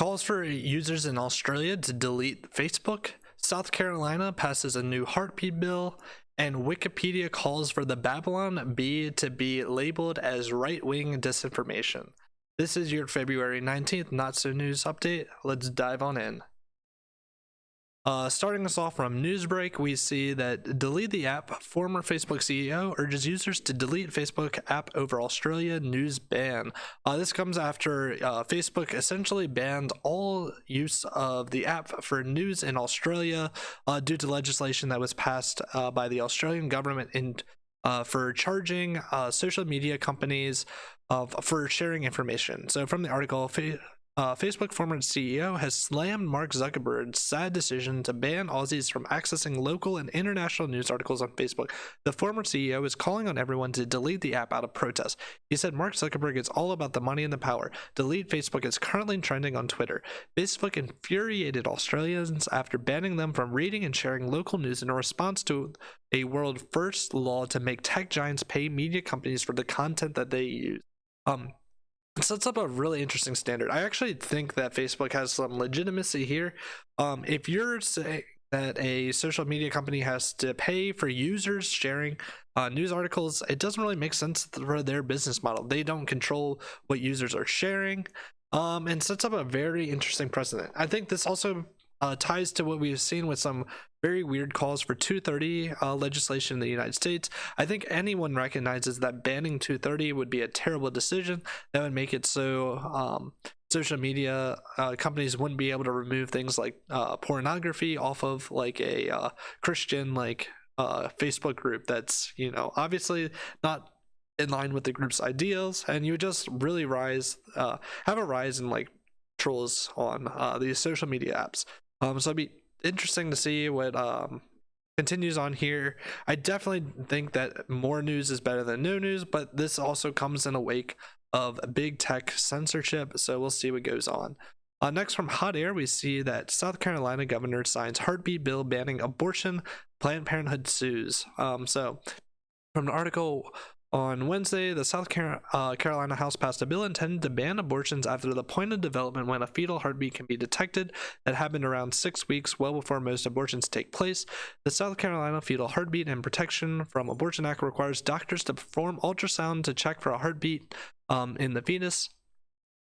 Calls for users in Australia to delete Facebook. South Carolina passes a new heartbeat bill. And Wikipedia calls for the Babylon Bee to be labeled as right-wing disinformation. This is your February 19th Not So News update. Let's dive on in. Starting us off from Newsbreak, we see that delete the app. Former Facebook CEO urges users to delete Facebook app over Australia news ban. This comes after Facebook essentially banned all use of the app for news in Australia due to legislation that was passed by the Australian government for charging social media companies for sharing information. So from the article, Facebook former CEO has slammed Mark Zuckerberg's sad decision to ban Aussies from accessing local and international news articles on Facebook. The former CEO is calling on everyone to delete the app out of protest. He said Mark Zuckerberg is all about the money and the power. Delete Facebook is currently trending on Twitter. Facebook infuriated Australians after banning them from reading and sharing local news in a response to a world-first law to make tech giants pay media companies for the content that they use. It sets up a really interesting standard. I actually think that Facebook has some legitimacy here. If you're saying that a social media company has to pay for users sharing news articles, it doesn't really make sense for their business model. They don't control what users are sharing, and sets up a very interesting precedent. I think this also ties to what we've seen with some very weird calls for 230 legislation in the United States. I think anyone recognizes that banning 230 would be a terrible decision. That would make it so social media companies wouldn't be able to remove things like pornography off of like a Christian Facebook group that's, obviously not in line with the group's ideals, and you would just really have a rise in like trolls on these social media apps. So it'd be interesting to see what continues on here. I definitely think that more news is better than no news, but this also comes in a wake of big tech censorship, so we'll see what goes on. Next, from Hot Air, we see that South Carolina governor signs heartbeat bill banning abortion. Planned Parenthood sues. So from the article, on Wednesday, the South Carolina House passed a bill intended to ban abortions after the point of development when a fetal heartbeat can be detected. That happened around 6 weeks, well before most abortions take place. The South Carolina Fetal Heartbeat and Protection from Abortion Act requires doctors to perform ultrasound to check for a heartbeat in the fetus.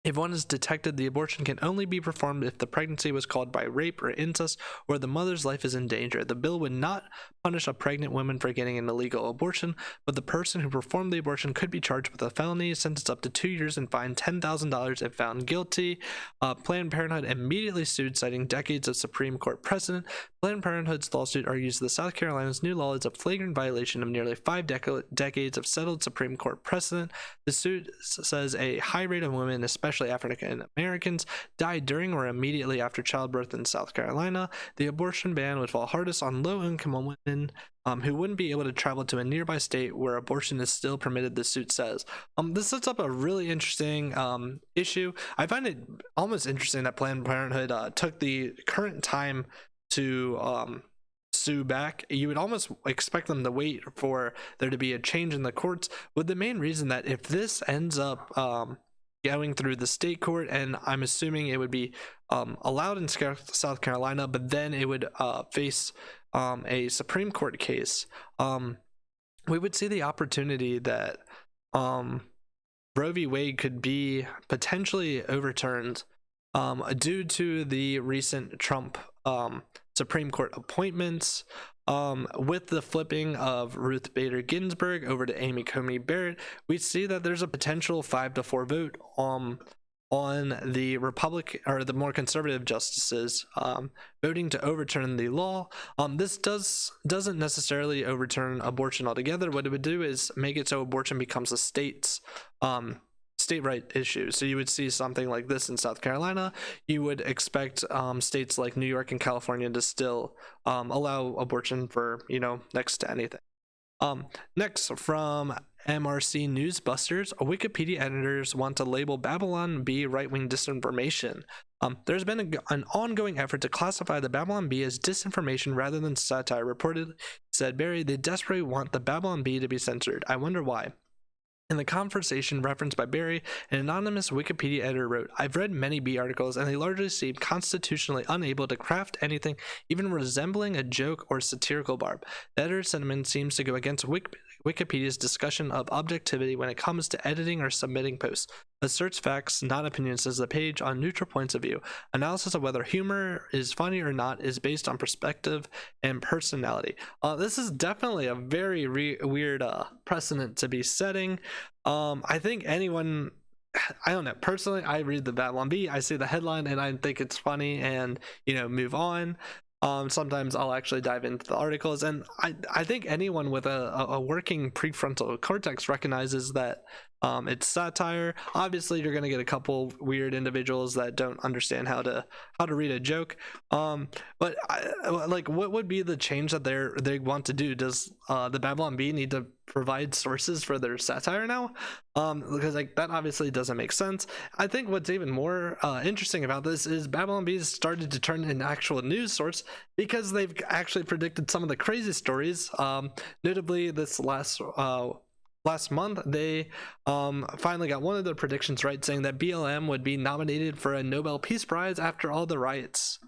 If one is detected, the abortion can only be performed if the pregnancy was caused by rape or incest or the mother's life is in danger. The bill would not punish a pregnant woman for getting an illegal abortion, but the person who performed the abortion could be charged with a felony, sentenced up to 2 years, and fined $10,000 if found guilty. Planned Parenthood immediately sued, citing decades of Supreme Court precedent. Planned Parenthood's lawsuit argues that South Carolina's new law is a flagrant violation of nearly 5 decades of settled Supreme Court precedent. The suit says a high rate of women, especially African Americans, died during or immediately after childbirth in South Carolina. The abortion ban would fall hardest on low-income women who wouldn't be able to travel to a nearby state where abortion is still permitted, the suit says. This sets up a really interesting issue. I find it almost interesting that Planned Parenthood took the current time to sue back. You would almost expect them to wait for there to be a change in the courts, with the main reason that if this ends up going through the state court, and I'm assuming it would be allowed in South Carolina, but then it would face a Supreme Court case, we would see the opportunity that Roe v. Wade could be potentially overturned due to the recent Trump Supreme Court appointments. With the flipping of Ruth Bader Ginsburg over to Amy Coney Barrett, we see that there's a potential 5-4 vote on the Republican or the more conservative justices voting to overturn the law. This doesn't necessarily overturn abortion altogether. What it would do is make it so abortion becomes a state right issue. So you would see something like this in South Carolina. You would expect states like New York and California to still allow abortion for next to anything. Next, from MRC Newsbusters, Wikipedia editors want to label Babylon Bee right-wing disinformation. There's been an ongoing effort to classify the Babylon Bee as disinformation rather than satire, reported, said Barry. They desperately want the Babylon Bee to be censored. I wonder why. In the conversation referenced by Barry, an anonymous Wikipedia editor wrote, "I've read many Bee articles, and they largely seem constitutionally unable to craft anything even resembling a joke or satirical barb. The editor's sentiment seems to go against Wikipedia's discussion of objectivity when it comes to editing or submitting posts. Asserts facts, not opinions, says the page, on neutral points of view. Analysis of whether humor is funny or not is based on perspective and personality." This is definitely a very weird precedent to be setting. I think anyone, I don't know, personally, I read the Babylon Bee, I see the headline and I think it's funny and, move on. Sometimes I'll actually dive into the articles, and I think anyone with a working prefrontal cortex recognizes that it's satire. Obviously, you're going to get a couple weird individuals that don't understand how to read a joke. But what would be the change that they want to do? Does the Babylon Bee need to provide sources for their satire now? Because that obviously doesn't make sense. I think what's even more interesting about this is Babylon Bee started to turn into an actual news source because they've actually predicted some of the crazy stories. Notably, this last month, they finally got one of their predictions right, saying that BLM would be nominated for a Nobel Peace Prize after all the riots.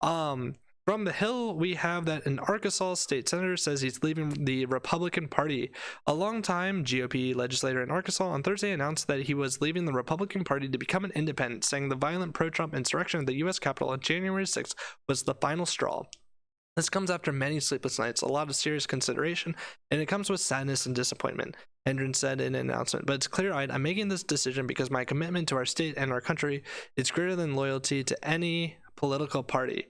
From the Hill, we have that an Arkansas state senator says he's leaving the Republican Party. A longtime GOP legislator in Arkansas on Thursday announced that he was leaving the Republican Party to become an independent, saying the violent pro-Trump insurrection at the U.S. Capitol on January 6th was the final straw. This comes after many sleepless nights, a lot of serious consideration, and it comes with sadness and disappointment, Hendren said in an announcement. But it's clear-eyed, I'm making this decision because my commitment to our state and our country is greater than loyalty to any political party.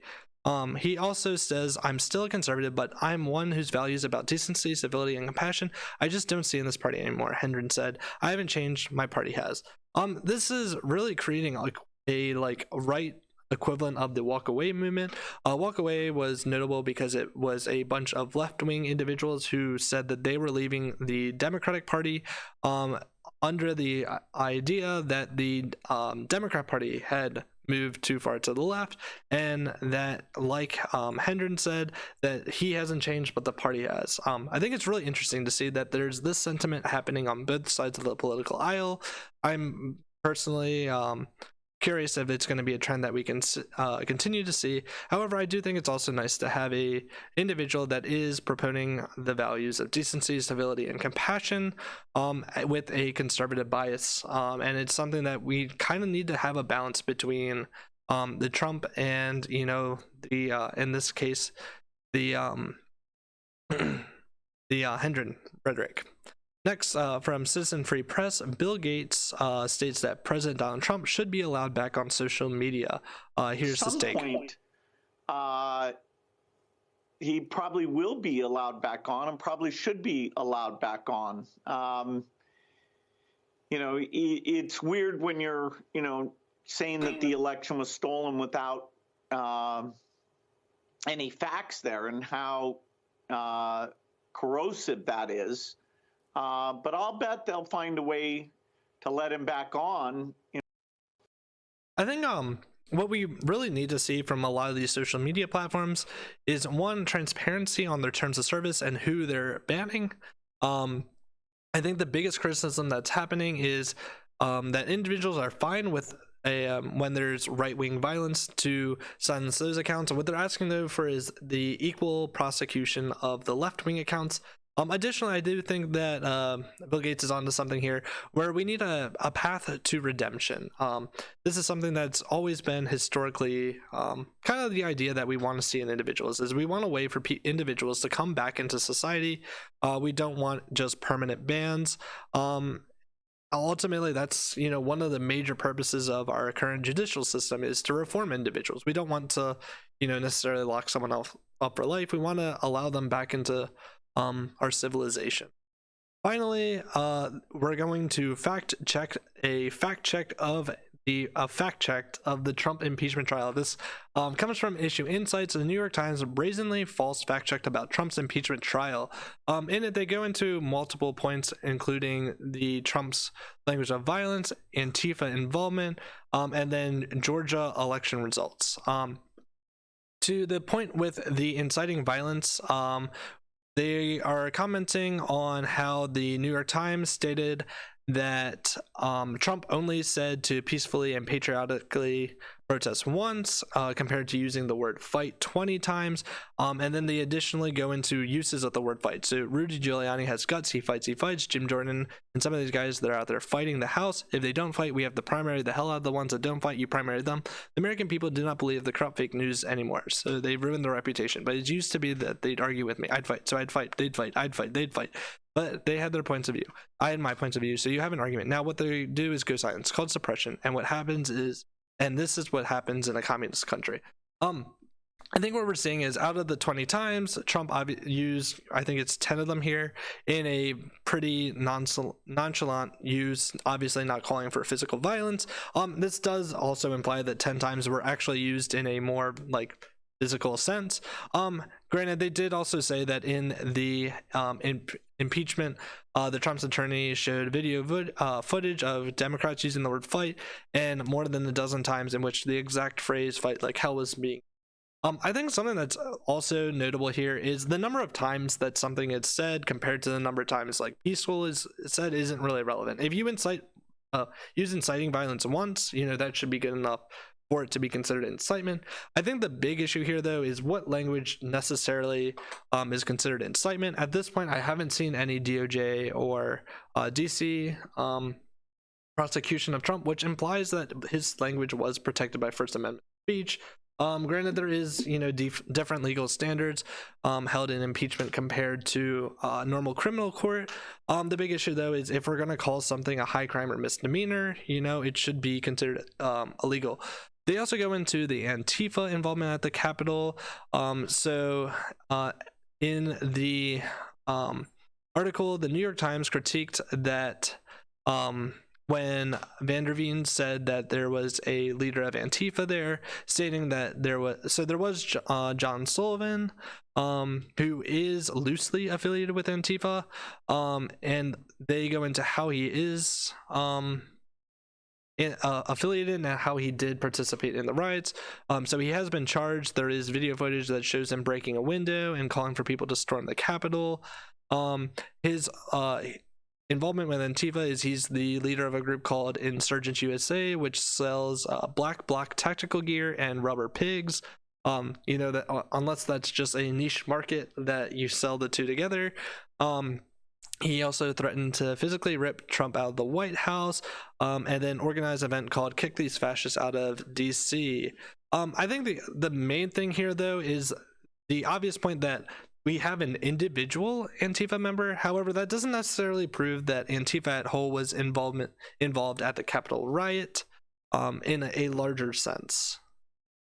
He also says, I'm still a conservative, but I'm one whose values about decency, civility, and compassion I just don't see in this party anymore, Hendren said. I haven't changed, my party has. This is really creating a right equivalent of the walk away movement. Walk away was notable because it was a bunch of left-wing individuals who said that they were leaving the Democratic Party under the idea that the Democrat Party had moved too far to the left, and that, like Hendren said, that he hasn't changed but the party has. I think it's really interesting to see that there's this sentiment happening on both sides of the political aisle. I'm personally curious if it's going to be a trend that we can continue to see. However, I do think it's also nice to have a individual that is proponing the values of decency, civility, and compassion with a conservative bias, and it's something that we kind of need to have a balance between the Trump and the in this case the the Hendren rhetoric. Next, from Citizen Free Press, Bill Gates states that President Donald Trump should be allowed back on social media. Here's his take. Point, he probably will be allowed back on, and probably should be allowed back on. It's weird when you're, saying that the election was stolen without any facts there, and how corrosive that is. But I'll bet they'll find a way to let him back on. I think what we really need to see from a lot of these social media platforms is, one, transparency on their terms of service and who they're banning. I think the biggest criticism that's happening is that individuals are fine with when there's right-wing violence to silence those accounts. And what they're asking though for is the equal prosecution of the left-wing accounts. Additionally, I do think that Bill Gates is onto something here, where we need a path to redemption. This is something that's always been historically kind of the idea that we want to see in individuals, is we want a way for individuals to come back into society. We don't want just permanent bans. Ultimately, that's one of the major purposes of our current judicial system, is to reform individuals. We don't want to necessarily lock someone up for life. We want to allow them back into our civilization. Finally, we're going to fact check of the Trump impeachment trial. This comes from Issue Insights. The New York Times brazenly false fact-checked about Trump's impeachment trial. In it, they go into multiple points, including the Trump's language of violence, Antifa involvement, and then Georgia election results. To the point with the inciting violence, they are commenting on how the New York Times stated that Trump only said to peacefully and patriotically protest once, compared to using the word fight 20 times. And then they additionally go into uses of the word fight. So Rudy Giuliani has guts, he fights. Jim Jordan and some of these guys that are out there fighting the House. If they don't fight, we have to primary the hell out of the ones that don't fight. You primary them. The American people do not believe the corrupt fake news anymore, so they've ruined their reputation. But it used to be that they'd argue with me. I'd fight, so I'd fight. They'd fight, I'd fight, they'd fight. But they had their points of view. I had my points of view. So you have an argument. Now what they do is go silent. It's called suppression. And what happens is, and this is what happens in a communist country. I think what we're seeing is out of the 20 times, Trump used, I think it's 10 of them here, in a pretty nonchalant use, obviously not calling for physical violence. This does also imply that 10 times were actually used in a more like physical sense. Granted, they did also say that in the impeachment, the Trump's attorney showed video footage of Democrats using the word fight, and more than a dozen times in which the exact phrase fight like hell was being. I think something that's also notable here is the number of times that something is said compared to the number of times like peaceful is said isn't really relevant. If you use inciting violence once, that should be good enough for it to be considered incitement. I think the big issue here, though, is what language necessarily is considered incitement. At this point, I haven't seen any DOJ or DC prosecution of Trump, which implies that his language was protected by First Amendment speech. Granted, there is different legal standards held in impeachment compared to normal criminal court. The big issue, though, is if we're going to call something a high crime or misdemeanor, it should be considered illegal. They also go into the Antifa involvement at the Capitol. So in the article, the New York Times critiqued that when Van der Veen said that there was a leader of Antifa there, stating that there was John Sullivan, who is loosely affiliated with Antifa, and they go into how he is affiliated and how he did participate in the riots. So he has been charged. There is video footage that shows him breaking a window and calling for people to storm the Capitol. His involvement with Antifa is he's the leader of a group called Insurgents USA, which sells black bloc tactical gear and rubber pigs. That unless that's just a niche market that you sell the two together. He also threatened to physically rip Trump out of the White House, and then organize an event called Kick These Fascists Out of DC. I think the main thing here, though, is the obvious point that we have an individual Antifa member. However, that doesn't necessarily prove that Antifa at whole was involved at the Capitol riot in a larger sense.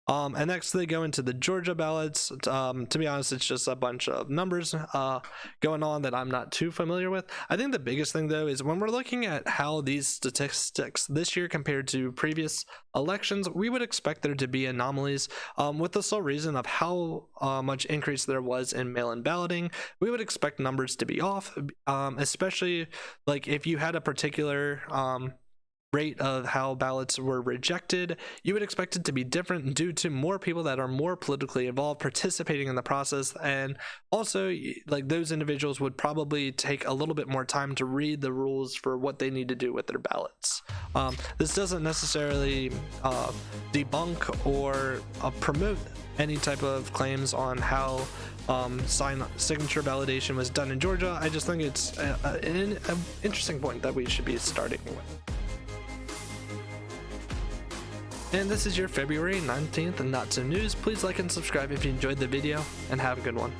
And next they go into the Georgia ballots. To be honest, it's just a bunch of numbers going on that I'm not too familiar with. I think the biggest thing, though, is when we're looking at how these statistics this year compared to previous elections, we would expect there to be anomalies, with the sole reason of how much increase there was in mail-in balloting. We would expect numbers to be off, especially like if you had a particular rate of how ballots were rejected, you would expect it to be different due to more people that are more politically involved participating in the process, and also like those individuals would probably take a little bit more time to read the rules for what they need to do with their ballots. This doesn't necessarily debunk or promote any type of claims on how signature validation was done in Georgia. I just think it's an interesting point that we should be starting with. And this is your February 19th Not So News. Please like and subscribe if you enjoyed the video, and have a good one.